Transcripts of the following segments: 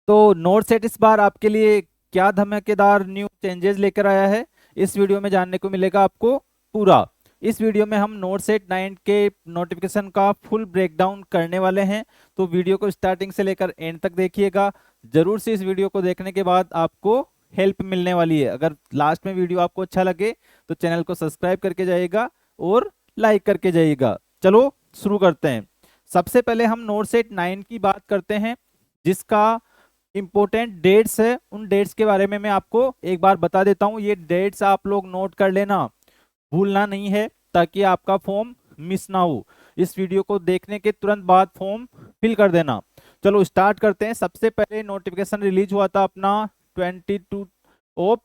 तो not set इस बार आपके लिए क्या धमाकेदार न्यू चेंजेस लेकर आया है, इस वीडियो में जानने को मिलेगा आपको पूरा। इस वीडियो में हम नोट सेट 9 के नोटिफिकेशन का फुल ब्रेकडाउन करने वाले हैं। तो वीडियो को स्टार्टिंग से लेकर एंड तक देखिएगा। जरूर से इस वीडियो को देखने के बाद आपको हेल्प मिलने वाली है। अगर लास्ट में वीडियो आपको अच्छा लगे तो चैनल को सब्सक्राइब करके जाइएगा और लाइक करके जाइएगा। चलो शुरू करते हैं। सबसे पहले हम नोट सेट 9 की बात करते हैं, जिसका इंपॉर्टेंट डेट्स है। उन डेट्स के बारे में मैं आपको एक बार बता देता हूं। ये डेट्स आप लोग नोट कर लेना, भूलना नहीं है, ताकि आपका फॉर्म मिस ना हो। इस वीडियो को देखने के तुरंत बाद फॉर्म फिल कर देना। चलो स्टार्ट करते हैं। सबसे पहले नोटिफिकेशन रिलीज हुआ था अपना 22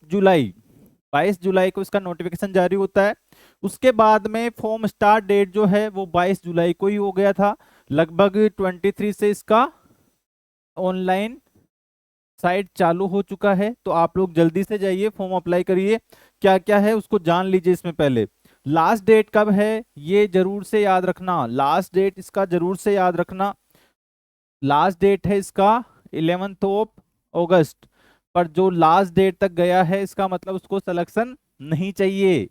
जुलाई, 22 जुलाई को इसका नोटिफिकेशन जारी होता है। उसके बाद में फॉर्म स्टार्ट डेट जो है वो 22 जुलाई को ही हो गया था। लगभग 23 से इसका ऑनलाइन साइट चालू हो चुका है। तो आप लोग जल्दी से जाइए, फॉर्म अप्लाई करिए। क्या क्या है उसको जान लीजिए। इसमें पहले लास्ट डेट कब है ये जरूर से याद रखना। लास्ट डेट इसका जरूर से याद रखना। लास्ट डेट है इसका 11 अगस्त। पर जो लास्ट डेट तक गया है इसका मतलब उसको सिलेक्शन नहीं चाहिए।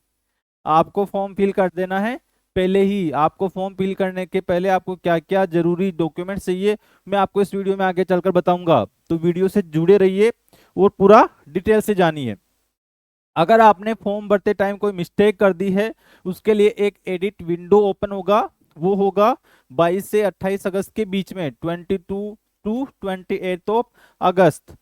आपको फॉर्म फिल कर देना है। पहले ही आपको फॉर्म फिल करने के पहले आपको क्या क्या जरूरी डॉक्यूमेंट चाहिए मैं आपको इस वीडियो में आगे चलकर बताऊंगा। तो वीडियो से जुड़े रहिए और पूरा डिटेल से जानिए। अगर आपने फॉर्म भरते टाइम कोई मिस्टेक कर दी है, उसके लिए एक एडिट विंडो ओपन होगा। वो होगा 22 से 28 अगस्त के बीच में, 22 टू 28 अगस्त।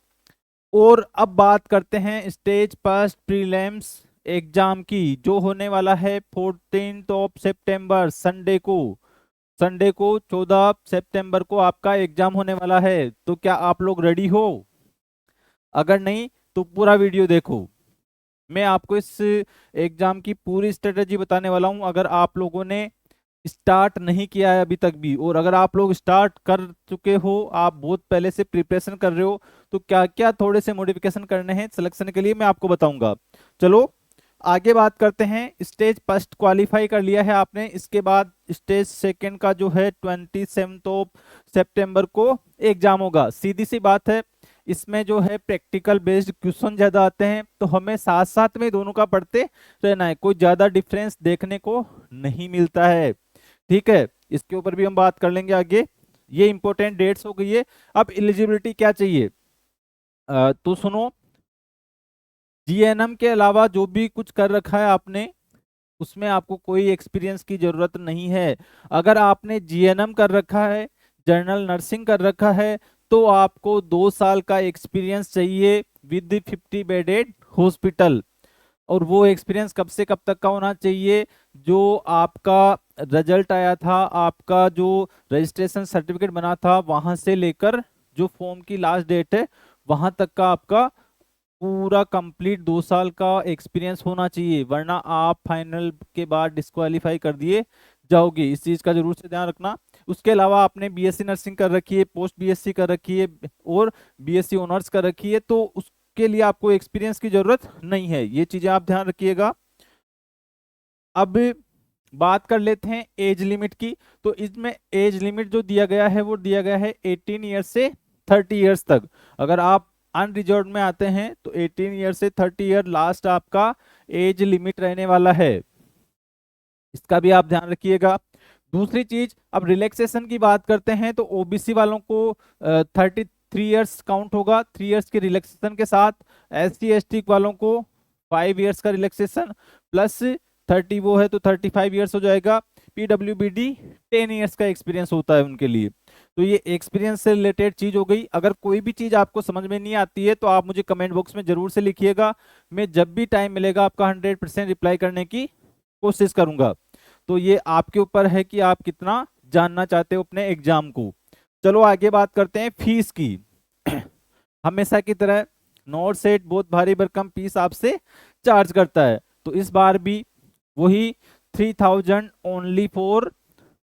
और अब बात करते हैं स्टेज फर्स्ट प्रीलिम्स एग्जाम की, जो होने वाला है 14 सितंबर, संडे को 14 सितंबर को आपका एग्जाम होने वाला है। तो क्या आप लोग रेडी हो? अगर नहीं तो पूरा वीडियो देखो। मैं आपको इस एग्जाम की पूरी स्ट्रेटेजी बताने वाला हूं। अगर आप लोगों ने स्टार्ट नहीं किया है अभी तक भी, और अगर आप लोग स्टार्ट कर चुके हो, आप बहुत पहले से प्रिपरेशन कर रहे हो, तो क्या क्या थोड़े से मॉडिफिकेशन करने हैं सिलेक्शन के लिए मैं आपको बताऊंगा। चलो आगे बात करते हैं। स्टेज फर्स्ट क्वालिफाई कर लिया है आपने, इसके बाद स्टेज सेकंड का जो है 27 सितंबर को एग्जाम होगा। सीधी सी बात है, इसमें जो है प्रैक्टिकल बेस्ड क्वेश्चन ज्यादा आते हैं, तो हमें साथ साथ में दोनों का पढ़ते रहना है। कोई ज्यादा डिफरेंस देखने को नहीं मिलता है। ठीक है, इसके ऊपर भी हम बात कर लेंगे आगे। ये इंपॉर्टेंट डेट्स हो गई है। अब एलिजिबिलिटी क्या चाहिए, तो सुनो। जीएनएम के अलावा जो भी कुछ कर रखा है आपने, उसमें आपको कोई एक्सपीरियंस की जरूरत नहीं है। अगर आपने जीएनएम कर रखा है, जनरल नर्सिंग कर रखा है, तो आपको 2 साल का एक्सपीरियंस चाहिए विद 50 बेडेड हॉस्पिटल। और वो एक्सपीरियंस कब से कब तक का होना चाहिए? जो आपका रिजल्ट आया था, आपका जो रजिस्ट्रेशन सर्टिफिकेट बना था, वहां से लेकर जो फॉर्म की लास्ट डेट है वहां तक का आपका पूरा कंप्लीट 2 साल का एक्सपीरियंस होना चाहिए, वरना आप फाइनल के बाद डिस्क्वालीफाई कर दिए जाओगे। इस चीज का जरूर से ध्यान रखना। उसके अलावा आपने बीएससी नर्सिंग कर रखी है, पोस्ट बीएससी कर रखी है और बीएससी ऑनर्स कर रखी है, तो उसके लिए आपको एक्सपीरियंस की जरूरत नहीं है। ये चीजें आप ध्यान रखिएगा। अब बात कर लेते हैं एज लिमिट की। तो इसमें एज लिमिट जो दिया गया है वो दिया गया है 18 ईयर से 30 ईयर्स तक। अगर आप अनरिजर्व में आते हैं तो 18 ईयर से 30 ईयर लास्ट आपका एज लिमिट रहने वाला है। इसका भी आप ध्यान रखिएगा। दूसरी चीज, अब रिलैक्सेशन की बात करते हैं, तो ओबीसी वालों को 33 ईयर्स काउंट होगा, 3 ईयर्स के रिलैक्सेशन के साथ। SC ST वालों को 5 ईयर्स का रिलैक्सेशन प्लस 30 वो है तो 35 ईयर्स हो जाएगा। PWBD 10 ईयर्स का एक्सपीरियंस होता है उनके लिए। तो ये एक्सपीरियंस से रिलेटेड चीज हो गई। अगर कोई भी चीज आपको समझ में नहीं आती है तो आप मुझे कमेंट बॉक्स में जरूर से लिखिएगा। मैं जब भी टाइम मिलेगा आपका 100% रिप्लाई करने की कोशिश करूंगा। तो ये आपके ऊपर है कि आप कितना जानना चाहते हो अपने एग्जाम को। चलो आगे बात करते हैं फीस की। हमेशा की तरह नॉट सेट बहुत भारी भरकम फीस आपसे चार्ज करता है। तो इस बार भी वही 3000 ओनली फॉर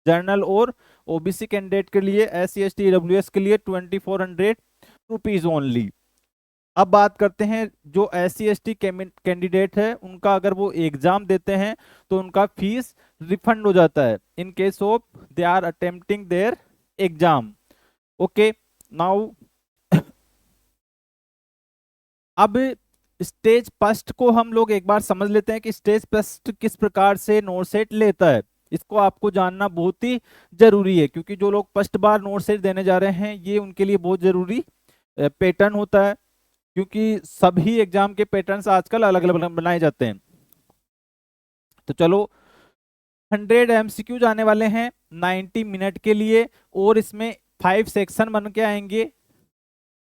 जनरल और ओबीसी कैंडिडेट के लिए। SC ST EWS के लिए 2400 रुपीज ओनली। अब बात करते हैं जो SC ST कैंडिडेट है, उनका अगर वो एग्जाम देते हैं तो उनका फीस रिफंड हो जाता है in case of they are attempting their exam. Okay, now अब स्टेज फर्स्ट को हम लोग एक बार समझ लेते हैं कि स्टेज फर्स्ट किस प्रकार से नोट सेट लेता है। इसको आपको जानना बहुत ही जरूरी है, क्योंकि जो लोग फर्स्ट बार नोट सेट देने जा रहे हैं ये उनके लिए बहुत जरूरी पैटर्न होता है, क्योंकि सभी एग्जाम के पैटर्न्स आजकल अलग अलग बनाए जाते हैं। तो चलो, 100 MCQ आने वाले हैं 90 मिनट के लिए, और इसमें 5 सेक्शन बन के आएंगे,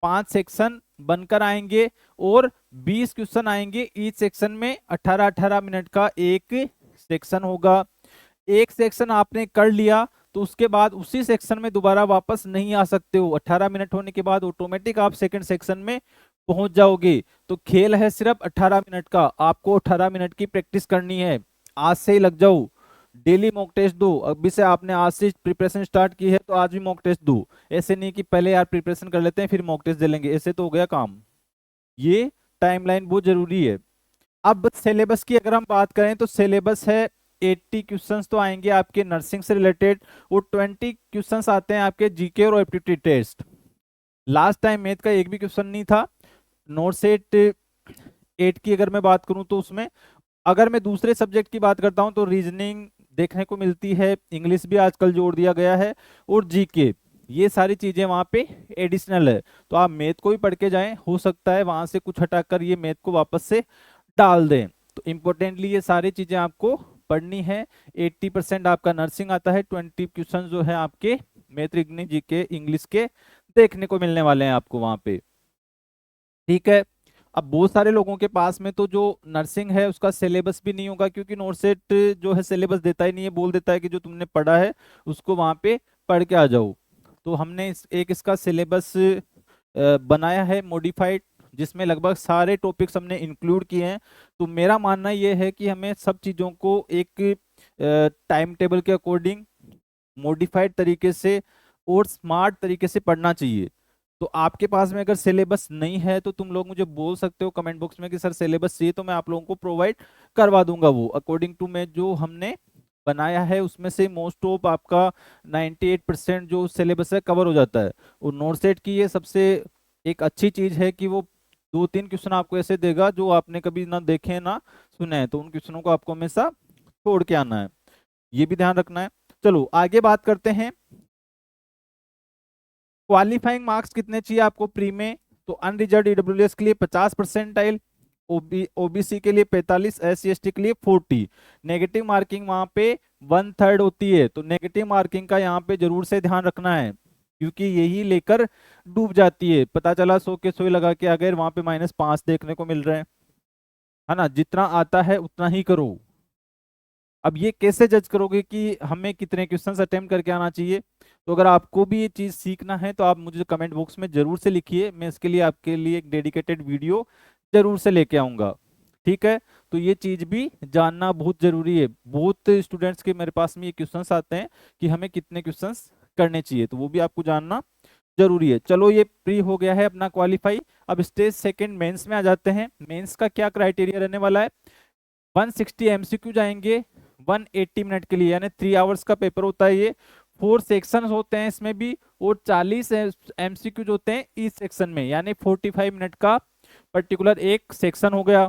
5 सेक्शन बनकर आएंगे, और 20 क्वेश्चन आएंगे। ईच सेक्शन में 18-18 मिनट का एक सेक्शन होगा। एक सेक्शन आपने कर लिया तो उसके बाद उसी सेक्शन में दोबारा वापस नहीं आ सकते हो। 18 मिनट होने के बाद ऑटोमेटिक आप सेकंड सेक्शन में पहुंच जाओगे। तो खेल है सिर्फ 18 मिनट का, आपको 18 मिनट की प्रैक्टिस करनी है। आज से ही लग जाओ, डेली मॉक टेस्ट दो। अभी से आपने आज से प्रिपरेशन स्टार्ट की है तो आज भी मॉक टेस्ट दो। ऐसे नहीं कि पहले यार प्रिपरेशन कर लेते हैं फिर मॉक टेस्ट दे लेंगे, ऐसे तो हो गया काम। ये टाइमलाइन बहुत जरूरी है। अब सिलेबस की अगर हम बात करें तो सिलेबस है 80 क्वेश्चंस तो आएंगे आपके नर्सिंग से रिलेटेड, और 20 क्वेश्चंस आते हैं आपके जीके और aptitude test. Last time math का एक भी क्वेश्चन नहीं था। नोट सेट 8 की अगर मैं बात करूं तो उसमें, अगर मैं दूसरे सब्जेक्ट की बात करता हूं तो रीजनिंग देखने को मिलती है, इंग्लिश भी आजकल जोड़ दिया गया है, और जीके, ये सारी चीजें वहां पे एडिशनल है। तो आप मैथ को भी पढ़ के जाएं, हो सकता है वहां से कुछ हटाकर ये मैथ को वापस से डाल दें। तो इम्पोर्टेंटली ये सारी चीजें आपको पढ़नी है। 80% आपका नर्सिंग आता है, 20 क्वेश्चन जो है आपके मैथ, रीजनिंग, जीके, इंग्लिश के देखने को मिलने वाले हैं आपको वहां पे। ठीक है। अब बहुत सारे लोगों के पास में तो जो नर्सिंग है उसका सिलेबस भी नहीं होगा, क्योंकि नोटसेट जो है सिलेबस देता ही नहीं है, बोल देता है कि जो तुमने पढ़ा है उसको वहां पे पढ़ के आ जाओ। तो हमने एक इसका सिलेबस बनाया है मॉडिफाइड, जिसमें लगभग सारे टॉपिक्स हमने इंक्लूड किए हैं। तो मेरा मानना यह है कि हमें सब चीज़ों को एक टाइम टेबल के अकॉर्डिंग मॉडिफाइड तरीके से और स्मार्ट तरीके से पढ़ना चाहिए। तो आपके पास में अगर सिलेबस नहीं है तो तुम लोग मुझे बोल सकते हो कमेंट बॉक्स में कि सर सिलेबस चाहिए, तो मैं आप लोगों को प्रोवाइड करवा दूंगा। वो अकॉर्डिंग टू मैं जो हमने बनाया है उसमें से मोस्ट ऑफ आपका 98% जो सिलेबस है कवर हो जाता है। और नोट सेट की ये सबसे एक अच्छी चीज है कि वो 2-3 क्वेश्चन आपको ऐसे देगा जो आपने कभी ना देखे ना सुने हैं, तो उन क्वेश्चनों को आपको हमेशा छोड़ के आना है, ये भी ध्यान रखना है। चलो आगे बात करते हैं। क्वालिफाइंग मार्क्स कितने चाहिए आपको प्री में? तो अनरिजर्व ईडब्ल्यूएस के लिए 50 परसेंटाइल, ओबीसी के लिए 45, SC ST के लिए 40। नेगेटिव मार्किंग वहां पे 1/3 होती है, तो नेगेटिव मार्किंग का यहाँ पे जरूर से ध्यान रखना है, क्योंकि यही लेकर डूब जाती है। पता चला 100 के 100 लगा के अगर वहां पे -5 देखने को मिल रहे हैं, है ना। जितना आता है उतना ही करो। अब ये कैसे जज करोगे कि हमें कितने क्वेश्चंस अटेम्प्ट करके आना चाहिए? तो अगर आपको भी ये चीज सीखना है तो आप मुझे कमेंट बॉक्स में जरूर से लिखिए, मैं इसके लिए आपके लिए एक डेडिकेटेड वीडियो जरूर से लेके आऊंगा। ठीक है। तो ये चीज भी जानना बहुत जरूरी है। बहुत स्टूडेंट्स के मेरे पास में ये क्वेश्चंस आते हैं कि हमें कितने क्वेश्चंस करने चाहिए, तो वो भी आपको जानना जरूरी है। चलो ये प्री हो गया है अपना क्वालिफाई। अब स्टेज सेकंड मेंस में आ जाते हैं। मेंस का क्या क्राइटेरिया रहने वाला है? 160 MCQ जाएंगे 180 मिनट के लिए, यानी 3 आवर्स का पेपर होता है ये। 4 सेक्शंस होते हैं इसमें भी, और 40 MCQ होते हैं इस सेक्शन में, यानी 45 मिनट का पर्टिकुलर एक सेक्शन हो गया।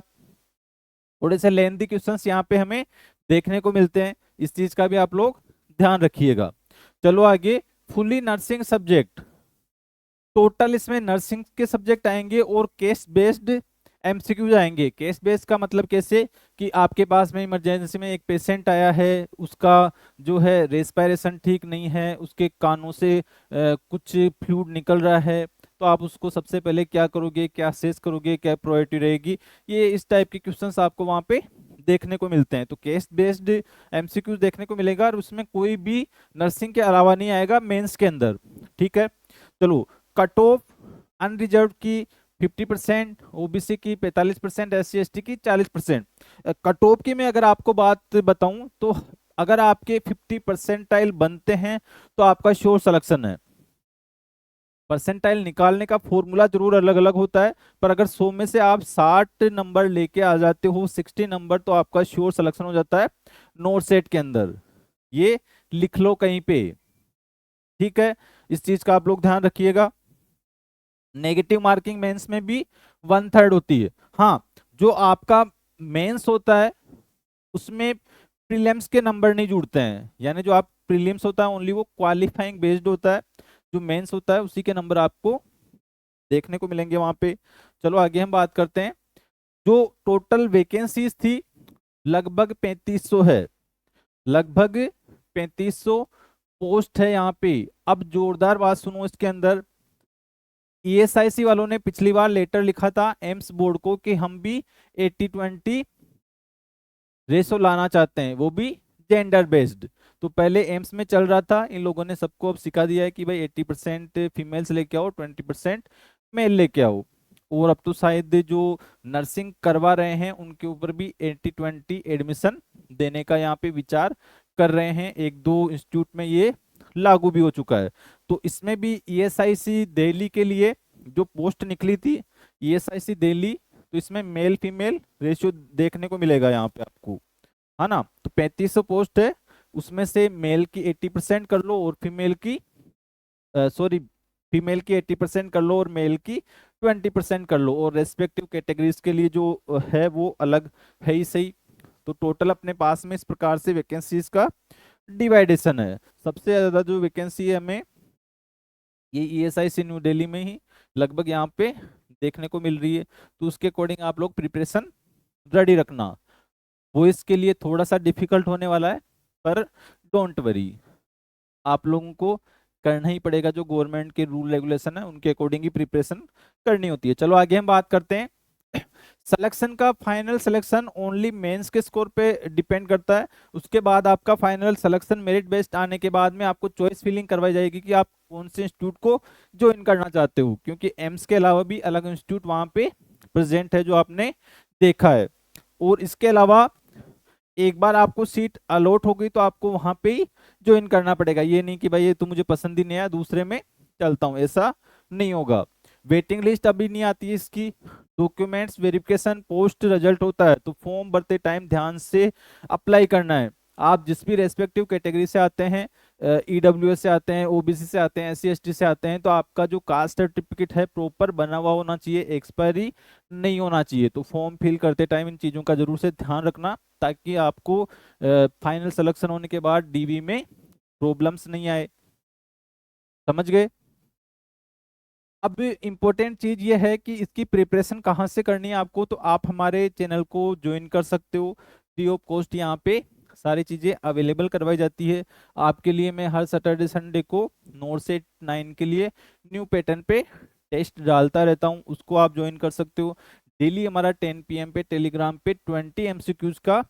थोड़े से लेंथी क्वेश्चंस यहाँ पे हमें देखने को मिलते हैं, इस चीज का भी आप लोग ध्यान रखिएगा। चलो आगे, फुली नर्सिंग सब्जेक्ट। टोटल इसमें नर्सिंग के सब्जेक्ट आएंगे और केस बेस्ड एमसीक्यूज आएंगे। केस बेस्ड का मतलब कैसे कि आपके पास में इमरजेंसी में एक पेशेंट आया है, उसका जो है रेस्पिरेशन ठीक नहीं है, उसके कानों से कुछ फ्लूइड निकल रहा है, तो आप उसको सबसे पहले क्या करोगे, क्या असेस करोगे, क्या प्रायोरिटी रहेगी। ये इस टाइप के क्वेश्चंस आपको वहां पे देखने को मिलते हैं। तो केस बेस्ड एमसीक्यूज देखने को मिलेगा, और उसमें कोई भी नर्सिंग के अलावा नहीं आएगा मेंस के अंदर। ठीक है। चलो, कट ऑफ अनरिजर्व की 50%, ओबीसी की 45%, SC ST की 40%। कट ऑफ की मैं अगर आपको बात बताऊं तो अगर आपके 50 परसेंटाइल बनते हैं तो आपका श्योर सिलेक्शन है। परसेंटाइल निकालने का फॉर्मूला जरूर अलग अलग होता है, पर अगर 100 में से आप 60 नंबर लेके आ जाते हो, 60 नंबर, तो आपका श्योर सिलेक्शन हो जाता है नोट सेट के अंदर। ये लिख लो कहीं पे। ठीक है। इस चीज का आप लोग ध्यान रखिएगा। नेगेटिव मार्किंग मेंस में भी 1/3 होती है। हाँ, जो आपका मेंस होता है उसमें प्रीलिम्स के नंबर नहीं जुड़ते हैं, यानी जो आप प्रीलिम्स होता है ओनली वो क्वालिफाइंग बेस्ड होता है, जो मेंस होता है उसी के नंबर आपको देखने को मिलेंगे वहां पे। चलो आगे हम बात करते हैं। जो टोटल वैकेंसीज थी लगभग 3500 है, लगभग 3500 पोस्ट है यहाँ पे। अब जोरदार बात सुनो इसके अंदर, ईएसआईसी वालों ने पिछली बार लेटर लिखा था एम्स बोर्ड को कि हम भी 80-20 रेशो लाना चाहते हैं, वो भी जेंडर बेस्ड। तो पहले एम्स में चल रहा था, इन लोगों ने सबको अब सिखा दिया है कि भाई 80% फीमेल्स लेके आओ, 20% मेल लेके आओ। और अब तो शायद जो नर्सिंग करवा रहे हैं उनके ऊपर भी 80-20 एडमिशन देने का यहाँ पे विचार कर रहे हैं, एक दो इंस्टीट्यूट में ये लागू भी हो चुका है। तो इसमें भी ईएसआईसी दिल्ली के लिए जो पोस्ट निकली थी, ईएसआईसी दिल्ली, तो इसमें मेल फीमेल रेशियो देखने को मिलेगा यहाँ पे आपको, है ना। तो 3500 पोस्ट है, उसमें से मेल की 80% कर लो और फीमेल की सॉरी फीमेल की 80% कर लो और मेल की 20% कर लो, और रेस्पेक्टिव कैटेगरीज के लिए जो है वो अलग है ही सही। तो टोटल अपने पास में इस प्रकार से वैकेंसीज का डिवाइडेशन है। सबसे ज्यादा जो वैकेंसी है हमें ये ईएसआईसी न्यू दिल्ली में ही लगभग यहाँ पे देखने को मिल रही है। तो उसके अकॉर्डिंग आप लोग प्रिपरेशन रेडी रखना। वो इसके लिए थोड़ा सा डिफिकल्ट होने वाला है, पर डोंट वरी, आप लोगों को करना ही पड़ेगा। जो गवर्नमेंट के रूल रेगुलेशन है उनके अकॉर्डिंग ही प्रिपरेशन करनी होती है। चलो आगे हम बात करते हैं। सिलेक्शन का फाइनल सिलेक्शन ओनली मेंस के स्कोर पे डिपेंड करता है। उसके बाद आपका फाइनल सिलेक्शन मेरिट बेस्ड आने के बाद में आपको चॉइस फिलिंग करवाई जाएगी कि आप कौन से इंस्टीट्यूट को ज्वाइन करना चाहते हो, क्योंकि एम्स के अलावा भी अलग इंस्टीट्यूट वहां पे प्रेजेंट है जो आपने देखा है। और इसके अलावा एक बार आपको सीट अलॉट हो गई तो आपको वहां पे ही ज्वाइन करना पड़ेगा, ये नहीं कि भाई ये तो मुझे पसंद ही नहीं आया दूसरे में चलता हूँ, ऐसा नहीं होगा। वेटिंग लिस्ट अभी नहीं आती है इसकी। डॉक्यूमेंट्स वेरिफिकेशन पोस्ट रिजल्ट होता है, तो फॉर्म भरते टाइम ध्यान से अप्लाई करना है। आप जिस भी रेस्पेक्टिव कैटेगरी से आते हैं, ईडब्ल्यूएस से आते हैं, ओबीसी से आते हैं, एससी एसटी से आते हैं, तो आपका जो कास्ट सर्टिफिकेट है प्रॉपर बना हुआ होना चाहिए, एक्सपायरी नहीं होना चाहिए। तो फॉर्म फिल करते टाइम इन चीज़ों का जरूर से ध्यान रखना, ताकि आपको फाइनल सिलेक्शन होने के बाद डीवी में प्रॉब्लम्स नहीं आए। समझ गए। अब इम्पोर्टेंट चीज ये है कि इसकी प्रिपरेशन कहाँ से करनी है आपको, तो आप हमारे चैनल को ज्वाइन कर सकते हो फ्री ऑफ कॉस्ट। यहाँ पे सारी चीजें अवेलेबल करवाई जाती है आपके लिए। मैं हर सैटरडे संडे को नोट 9 के लिए न्यू पैटर्न पे टेस्ट डालता रहता हूँ, उसको आप ज्वाइन कर सकते हो। डेली हमारा 10 PM पे टेलीग्राम पे 20 MCQs का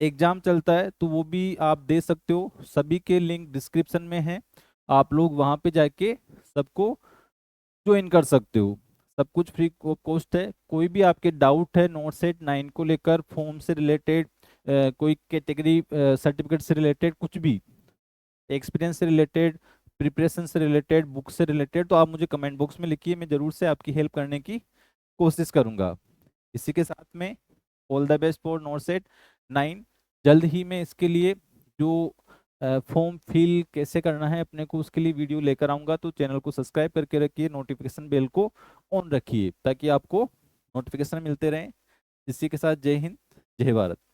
एग्जाम चलता है, तो वो भी आप दे सकते हो। सभी के लिंक डिस्क्रिप्शन में है, आप लोग वहां पे जाके सबको ज्वाइन कर सकते हो। सब कुछ फ्री कॉस्ट है। कोई भी आपके डाउट है नोट 9 को लेकर, फॉर्म से रिलेटेड, कोई कैटेगरी सर्टिफिकेट से रिलेटेड, कुछ भी एक्सपीरियंस से रिलेटेड, प्रिपरेशन से रिलेटेड, बुक से रिलेटेड, तो आप मुझे कमेंट बॉक्स में लिखिए, मैं जरूर से आपकी हेल्प करने की कोशिश करूंगा। इसी के साथ में all the best for note 9। जल्द ही मैं इसके लिए जो फॉर्म फिल कैसे करना है अपने को उसके लिए वीडियो लेकर आऊंगा। तो चैनल को सब्सक्राइब करके रखिए, नोटिफिकेशन बेल को ऑन रखिए ताकि आपको नोटिफिकेशन मिलते रहें। इसी के साथ जय हिंद, जय भारत।